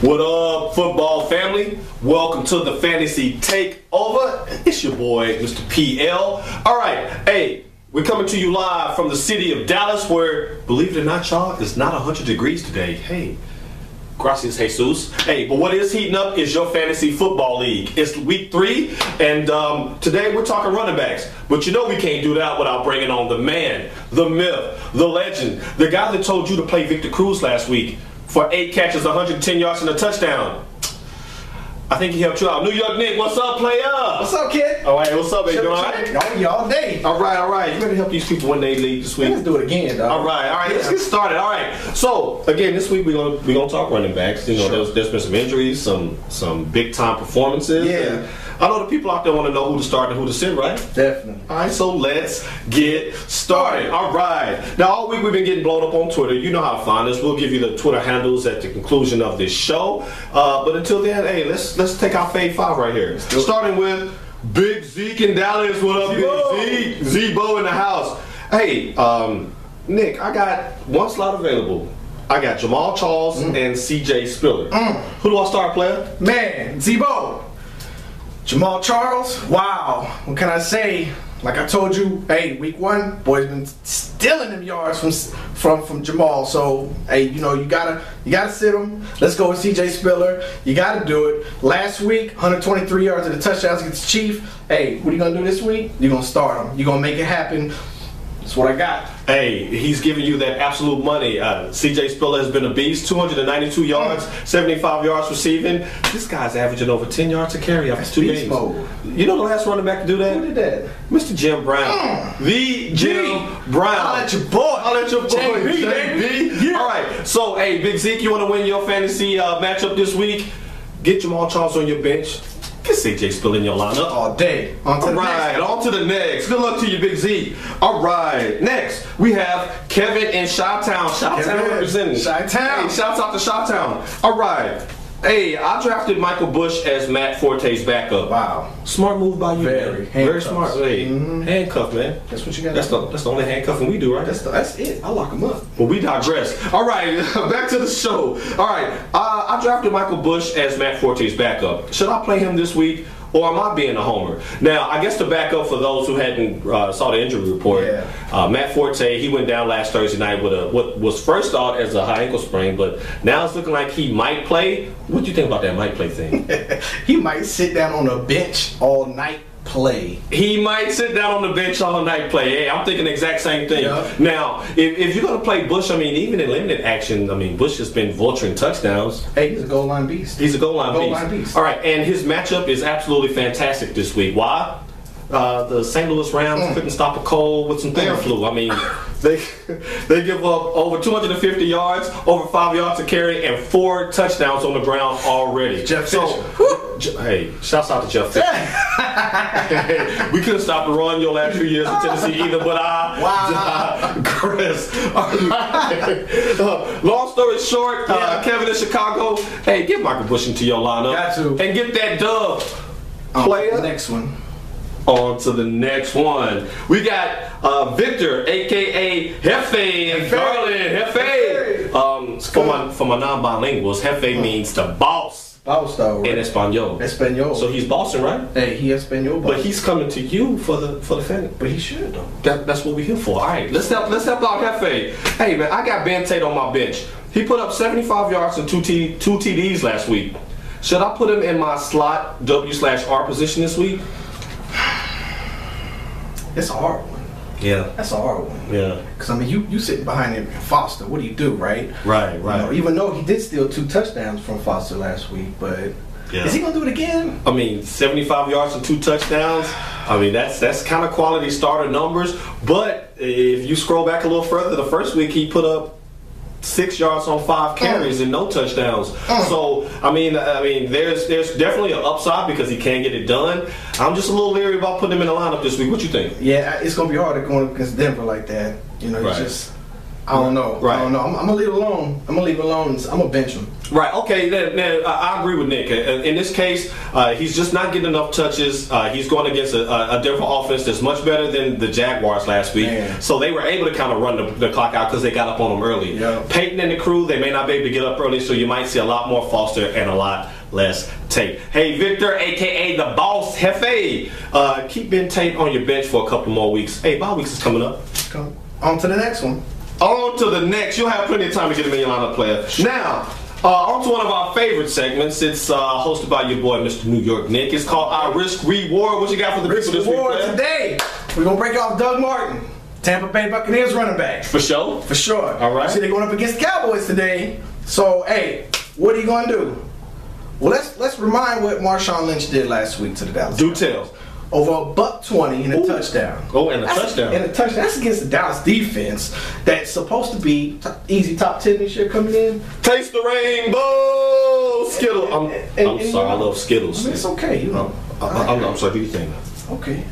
What up, football family? Welcome to the Fantasy Takeover. It's your boy, Mr. P.L. All right, hey, we're coming to you live from the city of Dallas, where, believe it or not, y'all, it's not 100 degrees today. Hey, gracias, Jesus. Hey, but what is heating up is your fantasy football league. It's week 3, and today we're talking running backs. But you know we can't do that without bringing on the man, the myth, the legend, the guy that told you to play Victor Cruz last week for 8 catches, 110 yards, and a touchdown. I think he helped you out. New York Nick, what's up, player? What's up, kid? All right, what's up, baby? Doing all right? All day. All right. You better help these people win their league this week. Let's do it again, dog. All right. Let's get started. All right. So again, this week we're gonna talk running backs. You know, Sure. there's been some injuries, some big time performances. Yeah. I know the people out there want to know who to start and who to sit, right? Definitely. All right, so let's get started. All right. Now, all week we've been getting blown up on Twitter. You know how to find us. We'll give you the Twitter handles at the conclusion of this show. But until then, hey, let's take our fave 5 right here. Starting with Big Zeke in Dallas. What up, Big Zeke? Zebo in the house. Hey, Nick, I got one slot available. I got Jamal Charles and C.J. Spiller. Who do I start, player? Man, Zebo. Jamal Charles, wow. What can I say? Like I told you, hey, week 1, boys been stealing them yards from Jamal. So, hey, you know, you gotta sit him. Let's go with C.J. Spiller. You gotta do it. Last week, 123 yards and a touchdown against the Chief. Hey, what are you gonna do this week? You're gonna start him. You're gonna make it happen. That's what I got. Hey, he's giving you that absolute money. C.J. Spiller has been a beast. 292 yards, 75 yards receiving. This guy's averaging over 10 yards a carry after 2 games. Mode. You know the last running back to do that? Who did that? Mr. Jim Brown. The Jim Brown. I'll let your boy. JB. Yeah. All right. So, hey, Big Zeke, you want to win your fantasy matchup this week? Get Jamal Charles on your bench. Get C.J. Spiller in your lineup. All day. On to the next. Good luck to you, Big Z. All right. Next, we have Kevin in Chi-Town. Chi-Town representing. Chi-Town. Hey, shouts out to Chi-Town. All right. Hey, I drafted Michael Bush as Matt Forte's backup. Wow. Smart move by you, Very. man. Very smart. Hey, Mm-hmm. handcuff, man. That's what you got. That's the only handcuffing we do, right? That's it. I lock him up. But we digress. All right, back to the show. All right, I drafted Michael Bush as Matt Forte's backup. Should I play him this week, or am I being a homer? Now, I guess the backup for those who hadn't saw the injury report, Matt Forte, he went down last Thursday night with what was first thought as a high ankle sprain, but now it's looking like he might play. What do you think about that might play thing? He might sit down on a bench all night. Play. He might sit down on the bench all night play. Hey, I'm thinking the exact same thing. Yeah. Now, if you're going to play Bush, I mean, even in limited action, I mean, Bush has been vulturing touchdowns. Hey, he's a goal line beast. He's a goal line beast. All right, and his matchup is absolutely fantastic this week. Why? The St. Louis Rams couldn't stop a cold with some Theraflu. I mean, they give up over 250 yards, over 5 yards to carry, and 4 touchdowns on the ground already. Jeff Fisher. Hey, shouts out to Jeff Fisher. We couldn't stop the run your last few years in Tennessee either, but I digress. Long story short, Kevin in Chicago, hey, get Michael Bush into your lineup. Got to. And get that dub. Player. Next one. On to the next one. We got Victor, a.k.a. Jefe in Garland. Jefe. For my non-bilinguals, Jefe means the boss. Boss, though, right? In Espanol. So he's bossing, right? Hey, he Espanol boss. But he's coming to you for the fan. But he should, though. That's what we're here for. All right, let's help out Jefe. Hey, man, I got Ben Tate on my bench. He put up 75 yards and two TDs last week. Should I put him in my slot W/R position this week? It's a hard one. Yeah. That's a hard one. Yeah. Because, I mean, you sitting behind him in Foster. What do you do, right? Right. You know, even though he did steal 2 touchdowns from Foster last week, but is he going to do it again? I mean, 75 yards and 2 touchdowns. I mean, that's kind of quality starter numbers. But if you scroll back a little further, the first week he put up 6 yards on 5 carries and no touchdowns. So I mean, there's definitely an upside because he can get it done. I'm just a little leery about putting him in the lineup this week. What you think? Yeah, it's gonna be hard to go against Denver like that. You know, it's just I don't know. Right. I don't know. I'm gonna leave it alone. I'm gonna bench him. Right. Okay. Then I agree with Nick. In this case, he's just not getting enough touches. He's going against a different offense that's much better than the Jaguars last week. Man. So they were able to kind of run the clock out because they got up on him early. Yeah. Peyton and the crew, they may not be able to get up early, so you might see a lot more Foster and a lot less Tate. Hey, Victor, a.k.a. the Boss Hefe, keep Ben Tate on your bench for a couple more weeks. Hey, bye weeks is coming up. Come on to the next one. On to the next. You'll have plenty of time to get him in your lineup, player. Now, on to one of our favorite segments. It's hosted by your boy, Mr. New York Nick. It's called our Risk Reward. What you got for the people this week, player? Today, we're going to break off Doug Martin, Tampa Bay Buccaneers running back. For sure? For sure. All right. See, they're going up against the Cowboys today. So, hey, what are you going to do? Well, let's remind what Marshawn Lynch did last week to the Dallas Do Cowboys. tell. Over $120 and a touchdown. Oh, and a touchdown. And a touchdown. That's against the Dallas defense that's supposed to be easy top 10 this year coming in. Taste the rainbow, Skittles. I'm sorry, I love Skittles. I mean, it's okay, you know. I'm sorry, do you think? Okay.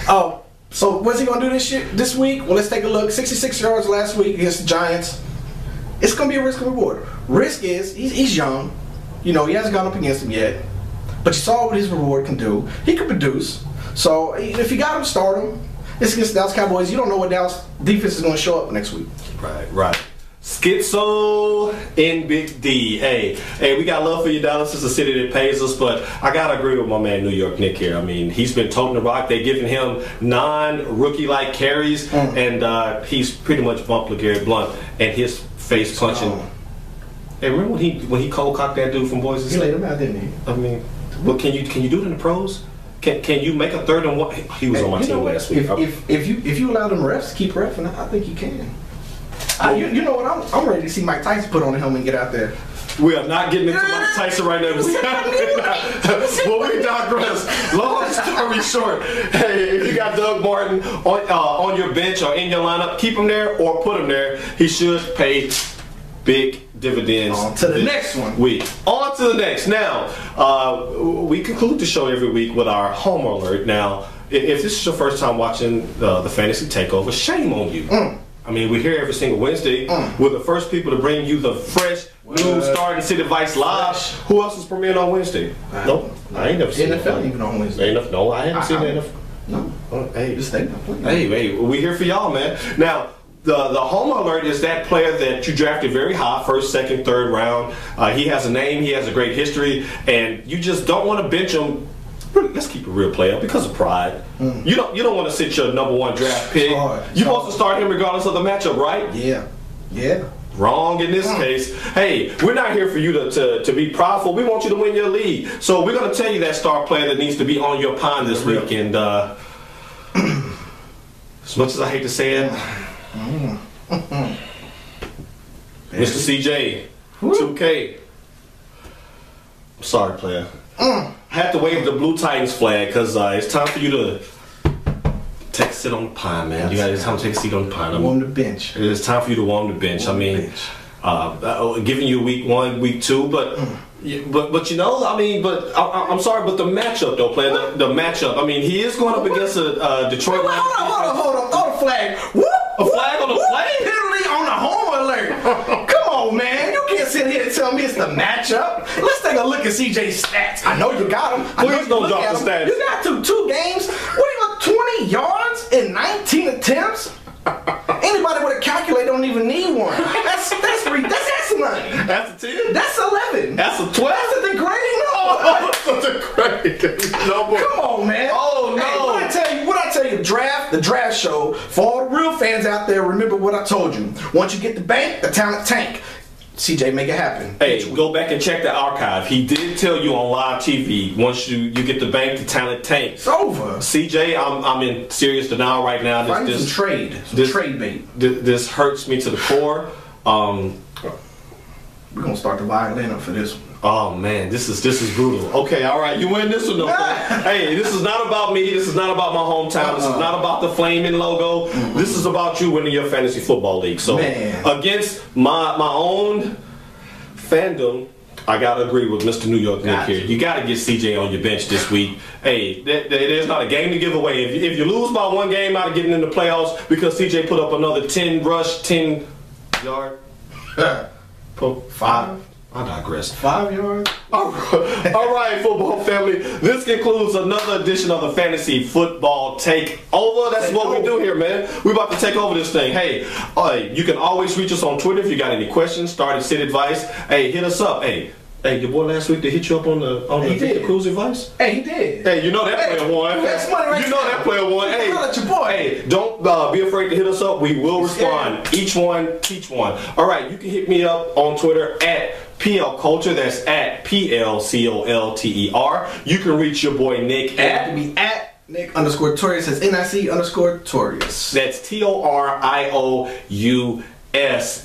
Oh, so what's he gonna do this week? Well, let's take a look. 66 yards last week against the Giants. It's gonna be a risk and reward. Risk is he's young. You know, he hasn't gone up against him yet. But you saw what his reward can do. He can produce. So if you got him, start him. It's against the Dallas Cowboys. You don't know what Dallas defense is going to show up next week. Right. Schizo in Big D. Hey, we got love for you, Dallas. It's a city that pays us, but I gotta agree with my man New York Nick here. I mean, he's been toting the rock. They're giving him non-rookie-like carries, and he's pretty much bumped LeGarrette Blount and his face punching. Hey, remember when he cold cocked that dude from Boise State? He laid him out, didn't he? I mean, well, can you do it in the pros? Can you make a 3rd and 1? He was on my team last week. If you allow them refs to keep reffing, I think you can. You know what? I'm ready to see Mike Tyson put on the helmet and get out there. We are not getting into Mike Tyson right now. Well, we digress. Long story short, hey, if you got Doug Martin on your bench or in your lineup, keep him there or put him there. He should pay big dividends. On to the next one. On to the next. Now, we conclude the show every week with our Homer Alert. Now, if this is your first time watching the Fantasy Takeover, shame on you. I mean, we're here every single Wednesday. We're the first people to bring you the fresh news starting City Vice live. Who else is premiering on Wednesday? Nope. I ain't never seen NFL even on Wednesday. No, I haven't seen NFL. No. Hey, just think about it. Hey, we're here for y'all, man. Now, the Homer Alert is that player that you drafted very high, 1st, 2nd, 3rd round. He has a name, he has a great history, and you just don't want to bench him. Let's keep it real, player, because of pride. You don't want to sit your number 1 draft pick. You're supposed to start him regardless of the matchup, right? Yeah. Wrong in this case. Hey, we're not here for you to be prideful. We want you to win your league. So we're going to tell you that star player that needs to be on your pond this week. And as much as I hate to say it, Mr. CJ, 2K. I'm sorry, player. I have to wave the Blue Titans flag because it's time for you to take a sit on the pine, man. It's time to take a seat on the pine. Warm the bench. It's time for you to warm the bench. Giving you week 1, week 2, but you know, I mean, but I'm sorry, but the matchup though, player, the matchup. I mean, he is going up against a Detroit. Hold on, throw the flag. Whoop! A flag on the play? Penalty on the Homer Alert. Come on, man. You can't sit here and tell me it's the matchup. Let's take a look at CJ's stats. I know you got them. Please don't drop the stats. You got two games. What do you got? 20 yards in 19 attempts? Anybody with a calculator don't even need one. That's money. That's a 10. That's 11. That's a 12. That's a degrading number. Come on, man. Oh no. Hey, what I tell you, the draft show, for all the real fans out there, remember what I told you. Once you get the bank, the talent tank. CJ, make it happen. Hey, go back and check the archive. He did tell you on live TV, once you get the bank, the talent tank. It's over. CJ, I'm in serious denial right now. This trade bait. This hurts me to the core. We're gonna start the violin up for this one. Oh man, this is brutal. Okay, all right, you win this one though. Hey, this is not about me. This is not about my hometown. This is not about the flaming logo. This is about you winning your fantasy football league. So against my own fandom, I gotta agree with Mr. New York Nick here. You gotta get CJ on your bench this week. Hey, there's not a game to give away. If you lose by 1 game out of getting in the playoffs because CJ put up another 10 rush, 10 yard. 5. I digress. 5 yards. All right, football family. This concludes another edition of the Fantasy Football Takeover. That's what we do here, man. We're about to take over this thing. Hey, you can always reach us on Twitter if you got any questions, start and sit advice. Hey, hit us up. Hey, your boy last week, did hit you up on the cruise advice? Hey, he did. Hey, you know that player won. That's money right You know there. that player won. Hey, Your boy. Hey, don't be afraid to hit us up. We will respond. Each one, teach one. All right, you can hit me up on Twitter at P.L.Colter. That's at P.L.Colter. You can reach your boy Nick At Nick_Torius. That's NIC_Torius. That's TORIOUS.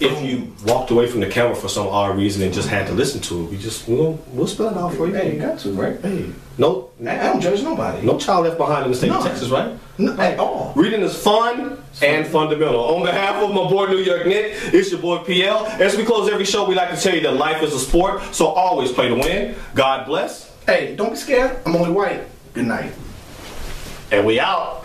If you walked away from the camera for some odd reason and just had to listen to it, we'll spell it out for you. Hey, you got to, right? Hey, no, I don't judge nobody. no child left behind in the state of Texas, right? No, at all. Reading is fun and fundamental. On behalf of my boy New York Nick, it's your boy PL. As we close every show, we like to tell you that life is a sport, so always play to win. God bless. Hey, don't be scared. I'm only white. Good night. And we out.